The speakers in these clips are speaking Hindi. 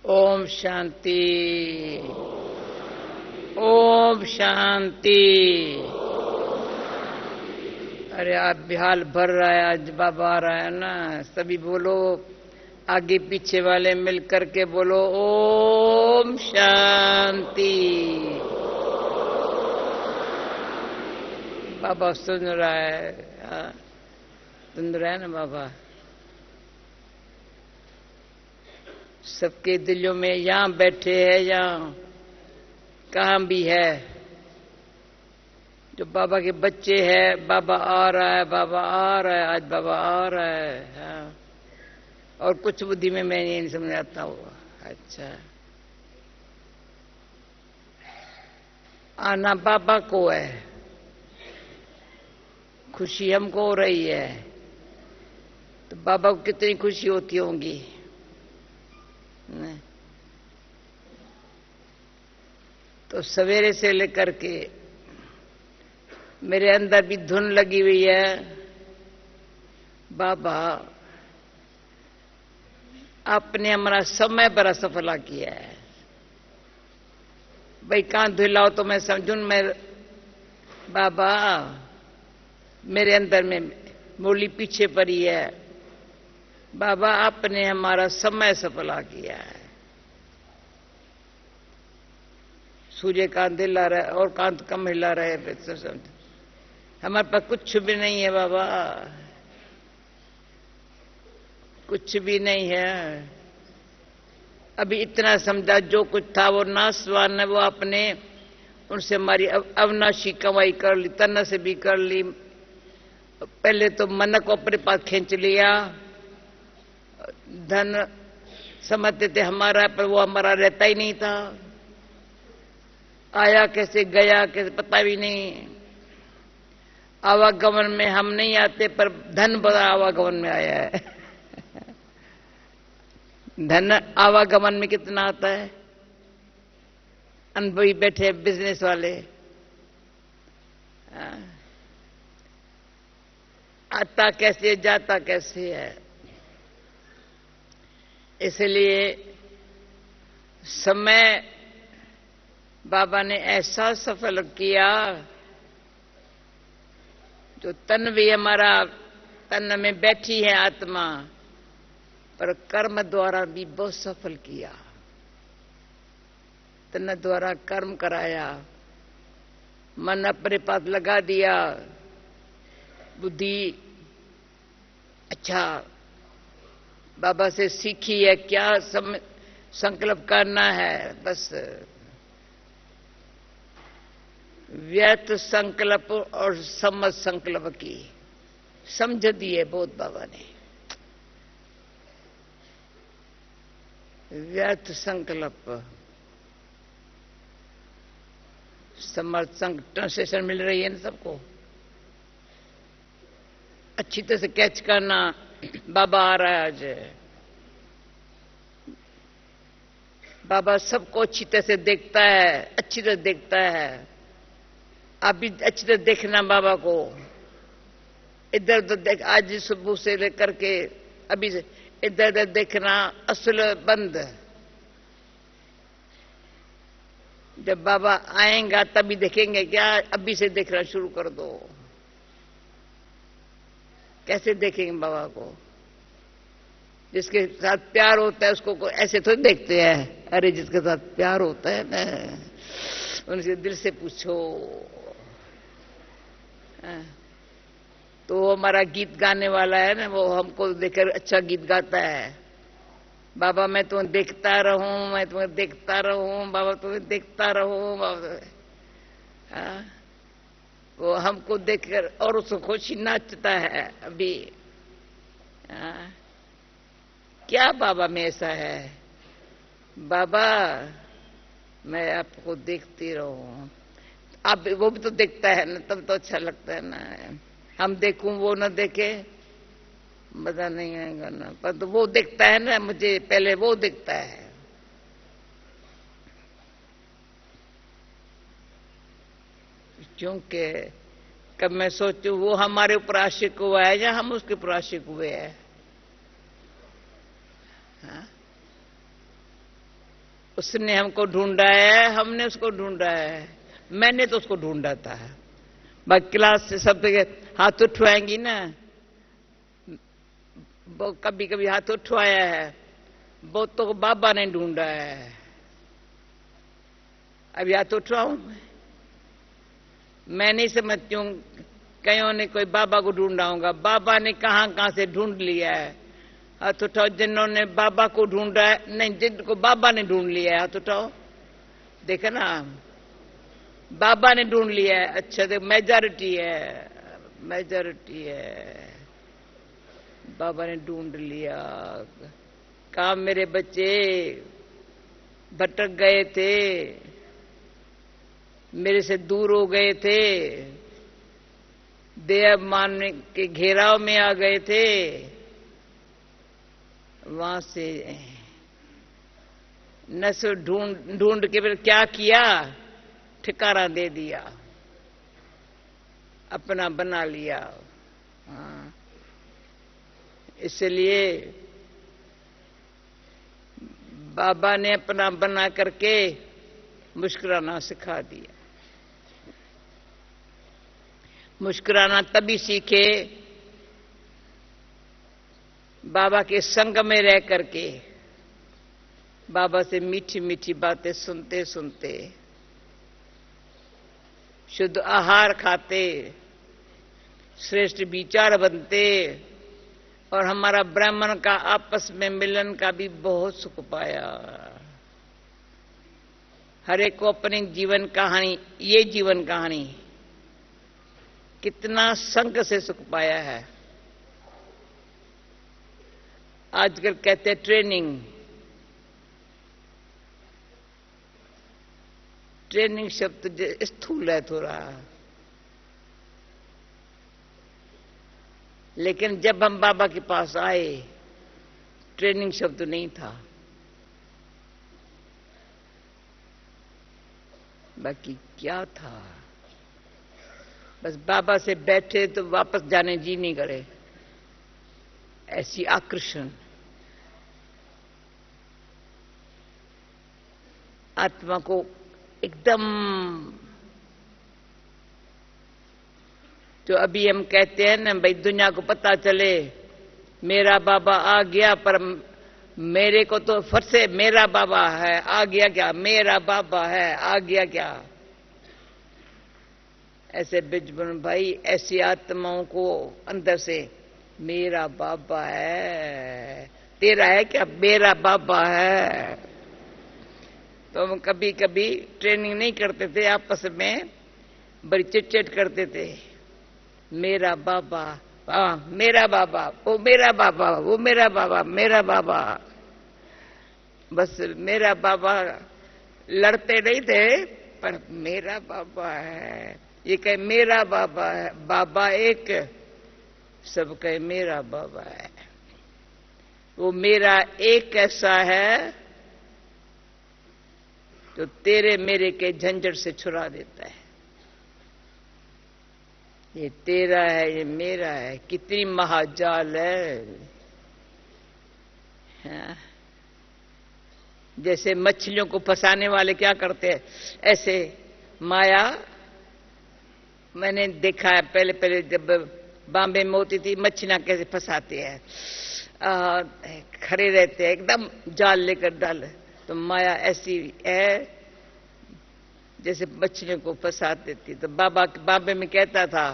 ओम शांति। ओम शांति। अरे आप बिहाल भर रहा है, आज बाबा आ रहा है ना, सभी बोलो, आगे पीछे वाले मिल करके बोलो ओम शांति। बाबा सुन रहा है, सुन रहा है ना बाबा। सबके दिलों में यहां बैठे हैं या कहां भी है, जो बाबा के बच्चे हैं, बाबा आ रहा है, बाबा आ रहा है, आज बाबा आ रहा है। हाँ। और कुछ बुद्धि में मैं नहीं समझ आता हूँ। अच्छा, आना बाबा को है, खुशी हमको हो रही है, तो बाबा को कितनी खुशी होती होंगी। तो सवेरे से लेकर के मेरे अंदर भी धुन लगी हुई है, बाबा आपने हमारा समय बड़ा सफला किया है। भाई कहां धुलाओ तो मैं समझूं, मैं बाबा मेरे अंदर में मूली पीछे पड़ी है। बाबा आपने हमारा समय सफला किया है। सूर्य कांत हिला रहा है और कांत कम हिला रहे हैं, हमारे पास कुछ भी नहीं है बाबा, कुछ भी नहीं है। अभी इतना समझा, जो कुछ था वो नाशवान है, वो आपने उनसे हमारी अविनाशी कमाई कर ली, तन से भी कर ली। पहले तो मन को अपने पास खींच लिया, धन समझते थे हमारा, पर वो हमारा रहता ही नहीं था। आया कैसे गया कैसे पता भी नहीं। आवागमन में हम नहीं आते, पर धन बड़ा आवागमन में आया है। धन आवागमन में कितना आता है, अनुभवी बैठे बिजनेस वाले। आता कैसे जाता कैसे है। इसलिए समय बाबा ने ऐसा सफल किया, जो तन भी हमारा, तन में बैठी है आत्मा, पर कर्म द्वारा भी बहुत सफल किया। तन द्वारा कर्म कराया, मन अपने पास लगा दिया, बुद्धि अच्छा बाबा से सीखी है, क्या संकल्प करना है। बस व्यर्थ संकल्प और समझ संकल्प की समझ दी है बहुत बाबा ने। व्यर्थ संकल्प समर्थ ट्रांसलेशन मिल रही है ना सबको, अच्छी तरह से कैच करना। बाबा आ रहा है आज, बाबा सबको अच्छी तरह से देखता है, अच्छी तरह देखता है। आप भी अच्छी तरह देखना बाबा को, इधर उधर देख, आज सुबह से लेकर के अभी से इधर उधर देखना असल बंद। जब बाबा आएगा तभी देखेंगे क्या, अभी से देखना शुरू कर दो। कैसे देखेंगे बाबा को, जिसके साथ प्यार होता है उसको ऐसे थोड़ी देखते हैं। अरे जिसके साथ प्यार होता है ना, उनसे दिल से पूछो। तो हमारा गीत गाने वाला है ना, वो हमको देखकर अच्छा गीत गाता है। बाबा मैं तुम्हें देखता रहूं, मैं तुम्हें देखता रहूं, बाबा तुम्हें देखता रहूं बाबा। वो हमको देखकर और उसको खुशी नाचता है अभी। क्या बाबा में ऐसा है, बाबा मैं आपको देखती रहूं। आप वो भी तो देखता है ना, तब तो अच्छा लगता है ना। हम देखूं वो न देखे, मजा नहीं आएगा ना। पर तो वो देखता है ना मुझे, पहले वो देखता है। क्योंकि कब मैं सोचूं वो हमारे ऊपर आशिक हुआ है या हम उसके ऊपर आशिक हुए हैं। उसने हमको ढूंढा है, हमने उसको ढूंढा है। मैंने तो उसको ढूंढा था। बाकी क्लास से सब हाथ उठवाएंगी ना, वो कभी कभी हाथ उठवाया है, वो तो बाबा ने ढूंढा है। अब हाथ उठवाऊं मैं नहीं समझती हूं कईयों ने कोई बाबा को ढूंढा होगा। बाबा ने कहां से ढूंढ लिया है। हाथ उठाओ जिन्होंने बाबा को ढूंढा है। नहीं, जिनको बाबा ने ढूंढ लिया है हाथ उठाओ। देखा ना, बाबा ने ढूंढ लिया है। अच्छा, तो मेजॉरिटी है, मेजॉरिटी है। बाबा ने ढूंढ लिया। कहा मेरे बच्चे भटक गए थे, मेरे से दूर हो गए थे, देह मानने के घेराव में आ गए थे, वहां से नस ढूंढ के फिर क्या किया, ठिकाना दे दिया, अपना बना लिया। हाँ, इसलिए बाबा ने अपना बना करके मुस्कुराना सिखा दिया। मुस्कुराना तभी सीखे बाबा के संग में रह करके, बाबा से मीठी मीठी बातें सुनते सुनते, शुद्ध आहार खाते, श्रेष्ठ विचार बनते, और हमारा ब्राह्मण का आपस में मिलन का भी बहुत सुख पाया। हर एक को अपनी जीवन कहानी, ये जीवन कहानी कितना संग से सुख पाया है। आजकल कहते हैं ट्रेनिंग, ट्रेनिंग शब्द स्थूल है थोड़ा, लेकिन जब हम बाबा के पास आए ट्रेनिंग शब्द नहीं था। बाकी क्या था, बस बाबा से बैठे तो वापस जाने जी नहीं करे, ऐसी आकर्षण। आत्मा को एकदम, जो अभी हम कहते हैं ना भाई, दुनिया को पता चले मेरा बाबा आ गया, पर मेरे को तो फरसे मेरा बाबा है, आ गया क्या, मेरा बाबा है, आ गया क्या। ऐसे बिजबन भाई, ऐसी आत्माओं को अंदर से मेरा बाबा है, तेरा है क्या, मेरा बाबा है। तो हम कभी कभी ट्रेनिंग नहीं करते थे, आपस में बड़ी चिट करते थे। मेरा बाबा, हाँ मेरा बाबा, वो मेरा बाबा, वो मेरा बाबा, मेरा बाबा। बस मेरा बाबा, लड़ते नहीं थे, पर मेरा बाबा है। ये कहे मेरा बाबा है, बाबा एक, सब कहे मेरा बाबा है। वो मेरा एक ऐसा है तो तेरे मेरे के झंझट से छुड़ा देता है। ये तेरा है, ये मेरा है, कितनी महाजाल है। हाँ? जैसे मछलियों को फंसाने वाले क्या करते हैं, ऐसे माया, मैंने देखा है पहले पहले जब बॉम्बे में होती थी, मछलियां कैसे फंसाते हैं, खड़े रहते हैं एकदम जाल लेकर डाल। तो माया ऐसी है जैसे मछलियों को फंसा देती। तो बाबा बॉम्बे में कहता था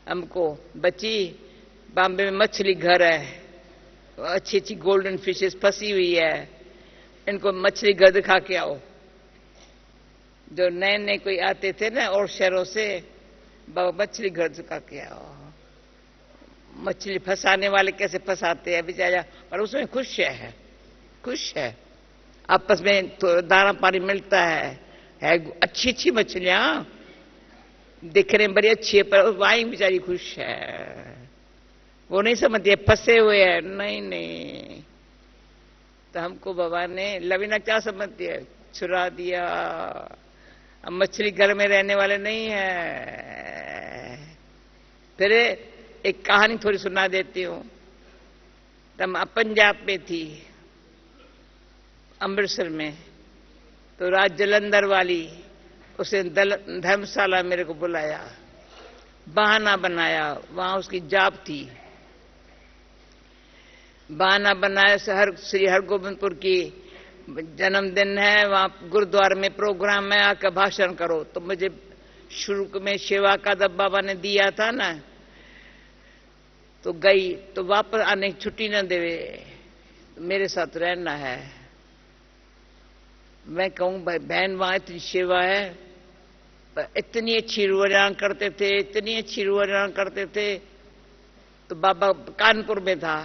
हमको, बच्ची बॉम्बे में मछली घर है, अच्छी अच्छी गोल्डन फिशेस फंसी हुई है, इनको मछली घर दिखा के आओ। जो नए नए कोई आते थे ना और शहरों से, बाबा मछली घर दिखा के आओ। मछली फंसाने वाले कैसे फंसाते हैं बेचारा, पर उसमें खुश है, खुश है। आपस में तो दाना पानी मिलता है अच्छी अच्छी मछलियां दिखने में बड़ी अच्छी है, पर वहीं बेचारी खुश है। वो नहीं समझती है फंसे हुए हैं, नहीं नहीं। तो हमको बाबा ने, लवीना क्या समझती है, छुड़ा दिया। अब मछली घर में रहने वाले नहीं है। फिर एक कहानी थोड़ी सुना देती हूं। तब पंजाब में थी, अमृतसर में, तो राज जलंधर वाली उसने धर्मशाला मेरे को बुलाया, बहाना बनाया, वहां उसकी जाप थी, बहाना बनाया श्री हरगोबिंदपुर की जन्मदिन है, वहां गुरुद्वारे में प्रोग्राम है, आकर भाषण करो। तो मुझे शुरू में सेवा का जब बाबा ने दिया था ना, तो गई, तो वापस आने की छुट्टी न देवे, मेरे साथ रहना है। मैं कहूं भाई बहन वहां इतनी सेवा है, इतनी अच्छी रुआन करते थे, इतनी अच्छी रुआन करते थे। तो बाबा कानपुर में था,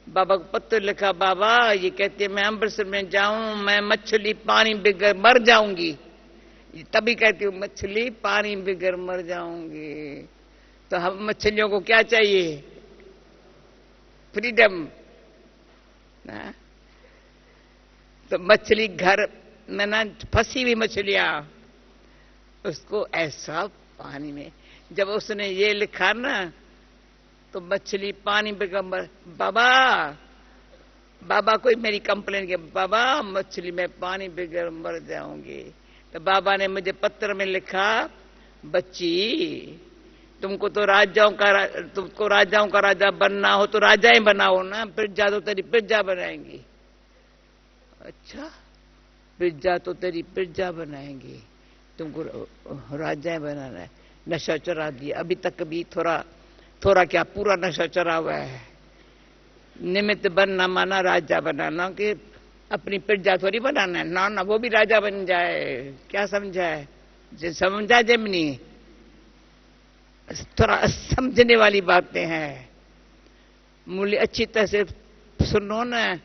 बाबा को पत्र लिखा, बाबा ये कहते मैं अमृतसर में जाऊं, मैं मछली पानी बिगड़ मर जाऊंगी, तभी कहती हूँ मछली पानी बिगड़ मर जाऊंगी। तो हम मछलियों को क्या चाहिए? फ्रीडम ना? तो मछली घर में ना फंसी हुई मछलियां, उसको ऐसा पानी में, जब उसने ये लिखा ना, तो मछली पानी बेगम्बर, बाबा बाबा कोई मेरी कंप्लेन किया, बाबा मछली में पानी बिगड़ मर जाऊंगी। तो बाबा ने मुझे पत्र में लिखा, बच्ची तुमको राजाओं का राजा बनना हो तो राजा ही बनाओ ना, प्रजा तो तेरी प्रजा बनाएंगी। अच्छा, प्रजा तो तेरी प्रजा बनाएंगी, तुमको राजा बनाना है। नशा चढ़ा दिया, अभी तक भी थोड़ा क्या पूरा नशा चढ़ा हुआ है। निमित्त बनना माना राजा बनाना, कि अपनी प्रजा थोड़ी बनाना है ना, वो भी राजा बन जाए। क्या समझा है? जो समझा जमनी, थोड़ा समझने वाली बातें हैं, मूल्य अच्छी तरह से सुनो ना।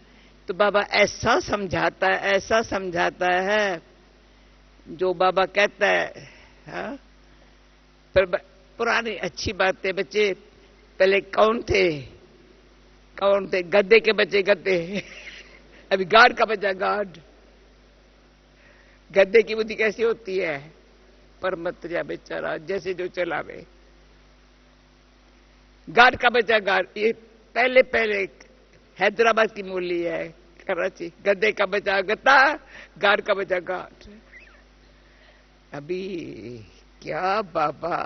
तो बाबा ऐसा समझाता है जो बाबा कहता है। हाँ? पर पुरानी अच्छी बातें, बच्चे पहले कौन थे? गद्दे के बच्चे गद्दे, अभी गार्ड का बच्चा गार्ड। गद्दे की बुद्धि कैसी होती है? पर मत जा बेचारा, जैसे जो चलावे। गार्ड का बच्चा गार्ड, ये पहले हैदराबाद की मूली है, कराची। गद्दे का बच्चा गद्दा, गार्ड का बच्चा गार्ड। अभी क्या बाबा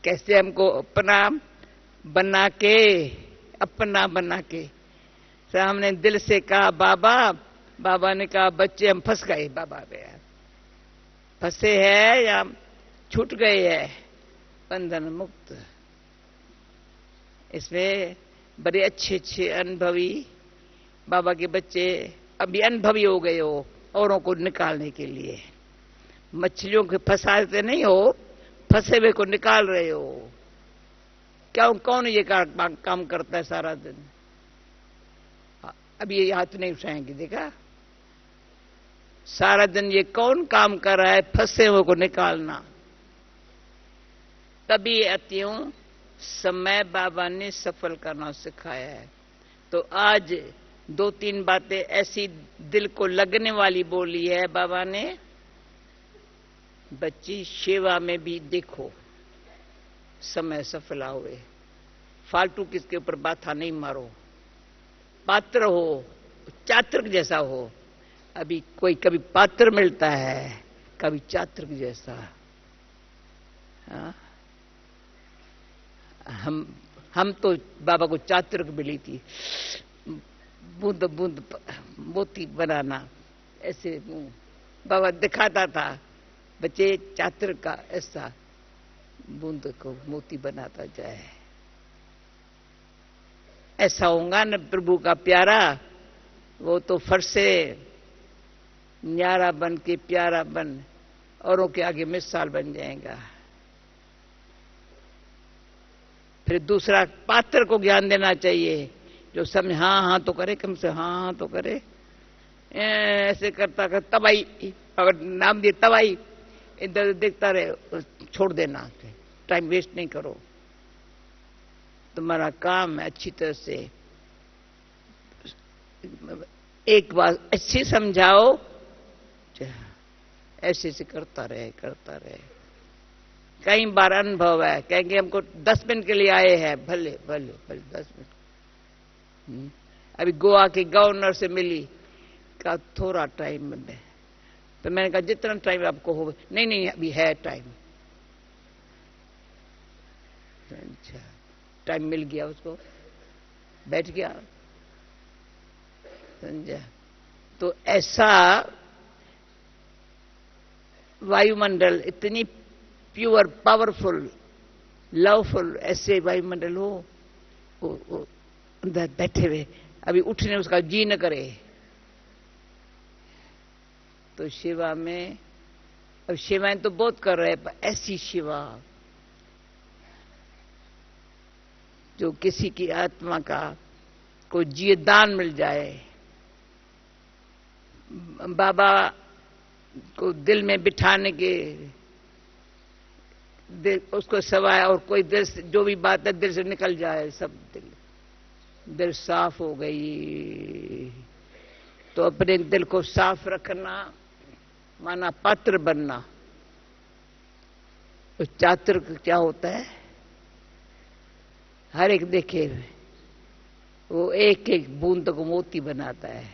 कैसे हमको अपना बना के हमने दिल से कहा बाबा ने कहा बच्चे हम फंस गए, बाबा फंसे हैं या छूट गए हैं बंधन मुक्त। इसमें बड़े अच्छे अनुभवी बाबा के बच्चे अभी अनुभवी हो गए हो, औरों को निकालने के लिए। मछलियों के फंसाते नहीं हो, फंसे हुए को निकाल रहे हो। कौन ये काम करता है सारा दिन? अब ये हाथ नहीं उठाएंगे, देखा? सारा दिन ये कौन काम कर रहा है? फंसे हुए को निकालना। तभी आती हूं, समय बाबा ने सफल करना सिखाया है। तो आज 2-3 बातें ऐसी दिल को लगने वाली बोली है बाबा ने। बच्ची सेवा में भी देखो समय सफला हुए, फालतू किसके ऊपर बाथा नहीं मारो। पात्र हो, चातुर्क जैसा हो। अभी कोई कभी पात्र मिलता है, कभी चातुर्क जैसा। हाँ? हम तो बाबा को चातुर्क मिली थी, बूंद बूंद मोती बनाना, ऐसे बाबा दिखाता था। बच्चे चातुर्क का ऐसा बूंद को मोती बनाता जाए। ऐसा होगा न प्रभु का प्यारा, वो तो फर्श से न्यारा बन के प्यारा बन औरों के आगे मिसाल बन जाएगा। फिर दूसरा पात्र को ज्ञान देना चाहिए, जो समझ हाँ तो करे, कम से हाँ तो करे। ऐसे करता कर तबाई, अगर नाम दिए तबाई, इधर देखता रहे, छोड़ देना, टाइम वेस्ट नहीं करो। तुम्हारा काम है अच्छी तरह से एक बात अच्छी समझाओ, ऐसे से करता रहे। कई बार अनुभव है, कहेंगे हमको 10 मिनट के लिए आए हैं, भले 10 मिनट। अभी गोवा के गवर्नर से मिली, का थोड़ा टाइम में तो मैंने कहा जितना टाइम आपको हो। नहीं नहीं अभी है टाइम। अच्छा, टाइम मिल गया उसको, बैठ गया, समझा। तो ऐसा वायुमंडल इतनी प्योर, पावरफुल, लवफुल, ऐसे वायुमंडल हो, वो अंदर बैठे हुए, अभी उठने उसका जी न करे। तो शिवा में, अब शिवाएं तो बहुत कर रहे हैं, पर ऐसी शिवा जो किसी की आत्मा का को जीवदान मिल जाए, बाबा को दिल में बिठाने के, दिल उसको सवाए और कोई दिल से जो भी बात है दिल से निकल जाए, सब दिल साफ हो गई। तो अपने दिल को साफ रखना माना पात्र बनना। उस चातुर क्या होता है, हर एक देखे वो एक एक बूंद को मोती बनाता है,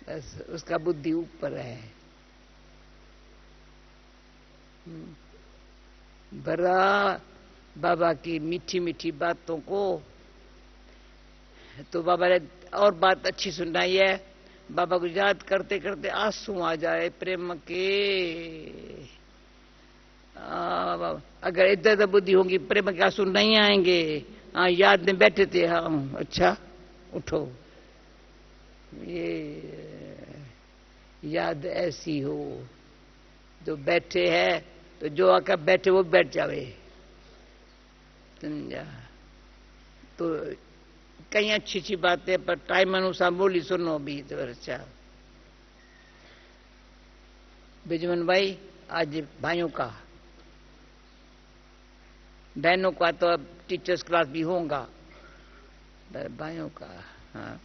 बस उसका बुद्धि ऊपर है। बड़ा बाबा की मीठी मीठी बातों को, तो बाबा ने और बात अच्छी सुनाई है। बाबा को याद करते करते आंसू आ जाए प्रेम के। अगर इधर उधर बुद्धि होगी प्रेम के आंसू नहीं आएंगे। हाँ, याद में बैठे थे, हाँ अच्छा उठो। ये याद ऐसी हो जो बैठे है, तो जो आकर बैठे वो बैठ जावे, समझा। तो कई अच्छी अच्छी बातें, पर टाइम अनुसार बोली सुनो भी तो अच्छा। बिजमन भाई, आज भाइयों का, बहनों का तो अब टीचर्स क्लास भी होगा, पर भाइयों का, हाँ।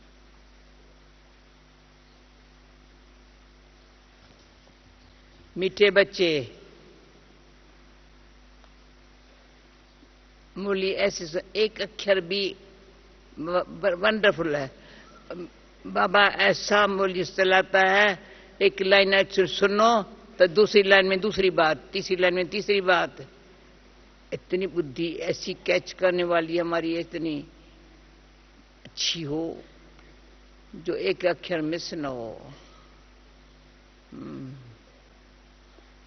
मीठे बच्चे, मूली ऐसे एक अक्षर भी वंडरफुल है। बाबा ऐसा मूल्य चलाता है, एक लाइन अक्षर सुनो तो दूसरी लाइन में दूसरी बात, तीसरी लाइन में तीसरी बात। इतनी बुद्धि ऐसी कैच करने वाली हमारी इतनी अच्छी हो जो एक अक्षर मिस न हो।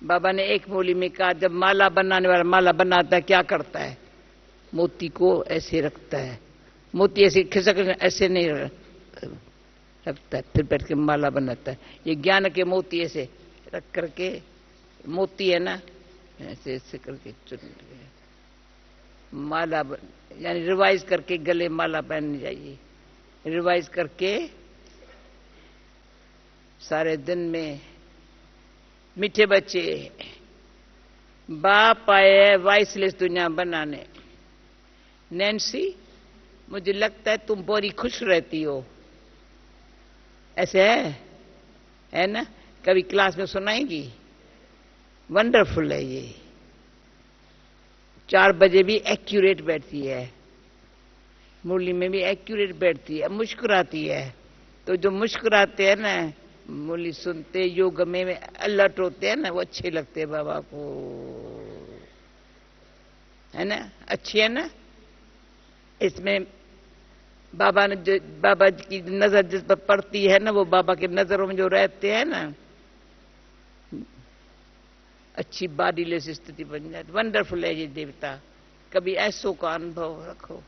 बाबा ने एक मूली में कहा, जब माला बनाने वाला माला बनाता है क्या करता है, मोती को ऐसे रखता है, मोती ऐसे खिसक ऐसे नहीं रखता है, फिर बैठ के माला बनाता है। ये ज्ञान के मोती ऐसे रख करके, मोती है ना, ऐसे ऐसे करके चुन माला, यानी रिवाइज करके गले माला पहननी चाहिए। रिवाइज करके सारे दिन में। मीठे बच्चे, बाप आए वाइसलेस दुनिया बनाने। नैन्सी, मुझे लगता है तुम बड़ी खुश रहती हो, ऐसे है ना? कभी क्लास में सुनाएगी? वंडरफुल है ये। 4 बजे भी एक्यूरेट बैठती है, मुरली में भी एक्यूरेट बैठती है, मुस्कुराती है। तो जो मुस्कुराते हैं ना, मुरली सुनते, योग में अलर्ट होते हैं ना, वो अच्छे लगते हैं बाबा को, है ना? अच्छी है ना? इसमें बाबा ने, बाबा की नजर जिस पर पड़ती है ना, वो बाबा के नजरों में जो रहते हैं ना, अच्छी बॉडीलेस स्थिति बन जाती। वंडरफुल है ये देवता। कभी ऐसो का अनुभव रखो,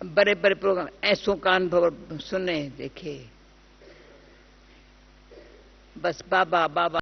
बड़े बड़े प्रोग्राम ऐसों का अनुभव सुने, देखे, बस बाबा बाबा।